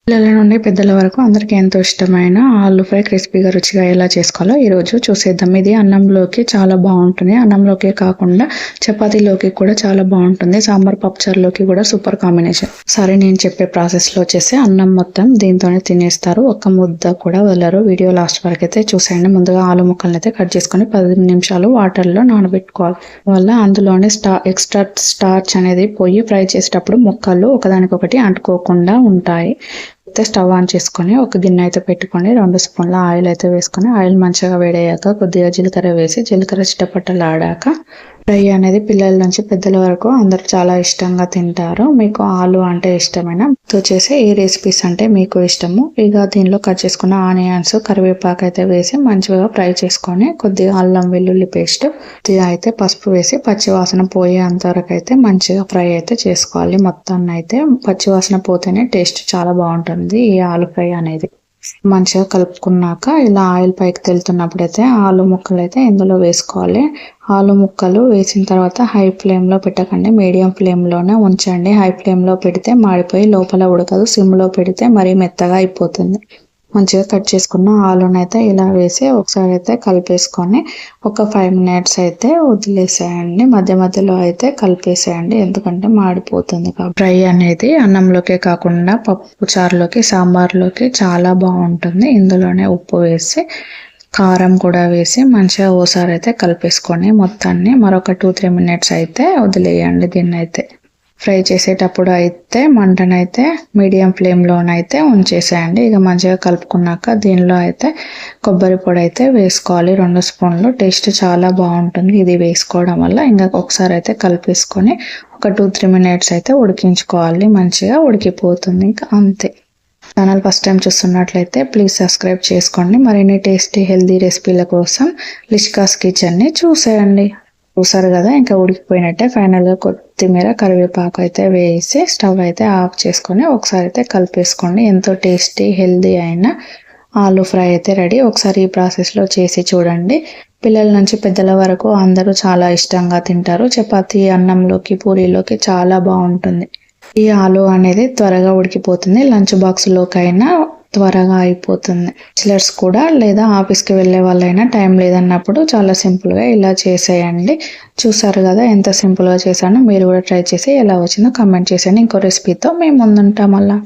పిల్లల నుండి పెద్దల వరకు అందరికీ ఎంతో ఇష్టమైన ఆలు ఫ్రై క్రిస్పీగా రుచిగా ఎలా చేసుకోవాలో ఈరోజు చూసేద్దాం. ఇది అన్నంలోకి చాలా బాగుంటుంది. అన్నంలోకి కాకుండా చపాతీలోకి కూడా చాలా బాగుంటుంది. సాంబార్ పప్పుచారులోకి కూడా సూపర్ కాంబినేషన్. సరే, నేను చెప్పే ప్రాసెస్లో వచ్చేసి అన్నం మొత్తం దీంతోనే తినేస్తారు. ఒక్క ముద్ద కూడా వదలరు. వీడియో లాస్ట్ వరకు అయితే చూసేయండి. ముందుగా ఆలు ముక్కలను అయితే కట్ చేసుకొని 15 నిమిషాలు వాటర్లో నానబెట్టుకోవాలి. వల్ల అందులోనే ఎక్స్ట్రా స్టార్చ్ అనేది పోయి ఫ్రై చేసేటప్పుడు ముక్కలు ఒకదానికొకటి అంటుకోకుండా ఉంటాయి. స్టవ్ ఆన్ చేసుకొని ఒక గిన్నె అయితే పెట్టుకొని 2 స్పూన్ల ఆయిల్ అయితే వేసుకొని ఆయిల్ మంచిగా వేడయ్యాక కొద్దిగా జీలకర్ర వేసి జీలకర్ర చిటపటలాడాక ఫ్రై అనేది పిల్లల నుంచి పెద్దల వరకు అందరూ చాలా ఇష్టంగా తింటారు. మీకు ఆలు అంటే ఇష్టమైన చేసే ఈ రెసిపీస్ అంటే మీకు ఇష్టము. ఇక దీనిలో కట్ చేసుకున్న ఆనియన్స్ కరివేపాకు అయితే వేసి మంచిగా ఫ్రై చేసుకొని కొద్దిగా అల్లం వెల్లుల్లి పేస్ట్ అయితే పసుపు వేసి పచ్చివాసన పోయేంత వరకు అయితే మంచిగా ఫ్రై అయితే చేసుకోవాలి. మొత్తాన్ని అయితే పచ్చివాసన పోతేనే టేస్ట్ చాలా బాగుంటుంది ఈ ఆలు ఫ్రై అనేది. మంచిగా కలుపుకున్నాక ఇలా ఆయిల్ పైకి తెలుతున్నప్పుడు అయితే ఆలు ముక్కలు అయితే ఇందులో వేసుకోవాలి. ఆలు ముక్కలు వేసిన తర్వాత హై ఫ్లేమ్లో పెట్టకండి, మీడియం ఫ్లేమ్లోనే ఉంచండి. హై ఫ్లేమ్లో పెడితే మాడిపోయి లోపల ఉడకదు. సిమ్లో పెడితే మరీ మెత్తగా అయిపోతుంది. మంచిగా కట్ చేసుకున్న ఆలుని అయితే ఇలా వేసి ఒకసారి అయితే కలిపేసుకొని ఒక 5 మినిట్స్ అయితే వదిలేసేయండి. మధ్య మధ్యలో అయితే కలిపేసేయండి, ఎందుకంటే మాడిపోతుంది. ఫ్రై అనేది అన్నంలోకే కాకుండా పప్పు చారులోకి సాంబార్లోకి చాలా బాగుంటుంది. ఇందులోనే ఉప్పు వేసి కారం కూడా వేసి మంచిగా ఓసారి అయితే కలిపేసుకొని మొత్తాన్ని మరొక 2-3 మినిట్స్ అయితే వదిలేయండి. దీన్ని అయితే ఫ్రై చేసేటప్పుడు అయితే మంటనైతే మీడియం ఫ్లేమ్లోనైతే ఉంచేసేయండి. ఇక మంచిగా కలుపుకున్నాక దీనిలో అయితే కొబ్బరి పొడి అయితే వేసుకోవాలి 2 స్పూన్లు. టేస్ట్ చాలా బాగుంటుంది ఇది వేసుకోవడం వల్ల. ఇంకా ఒకసారి అయితే కలిపేసుకొని ఒక 2-3 మినిట్స్ అయితే ఉడికించుకోవాలి. మంచిగా ఉడికిపోతుంది. ఇంకా అంతే. ఛానల్ ఫస్ట్ టైం చూస్తున్నట్లయితే ప్లీజ్ సబ్స్క్రైబ్ చేసుకోండి. మరిన్ని టేస్టీ హెల్దీ రెసిపీల కోసం లిష్కాస్ కిచెన్ని చూసేయండి. చూసారు కదా, ఇంకా ఉడికిపోయినట్టే. ఫైనల్గా కొత్తిమీర కరివేపాకు అయితే వేసి స్టవ్ అయితే ఆఫ్ చేసుకొని ఒకసారి అయితే కలిపేసుకోండి. ఎంతో టేస్టీ హెల్దీ అయిన ఆలు ఫ్రై అయితే రెడీ. ఒకసారి ఈ ప్రాసెస్లో చేసి చూడండి. పిల్లల నుంచి పెద్దల వరకు అందరూ చాలా ఇష్టంగా తింటారు. చపాతీ అన్నంలోకి పూరీలోకి చాలా బాగుంటుంది. ఈ ఆలు అనేది త్వరగా ఉడికిపోతుంది. లంచ్ బాక్స్లోకైనా త్వరగా అయిపోతుంది. బ్యాచిలర్స్ కూడా లేదా ఆఫీస్కి వెళ్ళే వాళ్ళైనా టైం లేదన్నప్పుడు చాలా సింపుల్గా ఇలా చేసేయండి. చూసారు కదా ఎంత సింపుల్గా చేశానో. మీరు కూడా ట్రై చేసి ఎలా వచ్చిందో కామెంట్ చేసేయండి. ఇంకో రెసిపీతో మేము ముందుంటాం. మళ్ళీ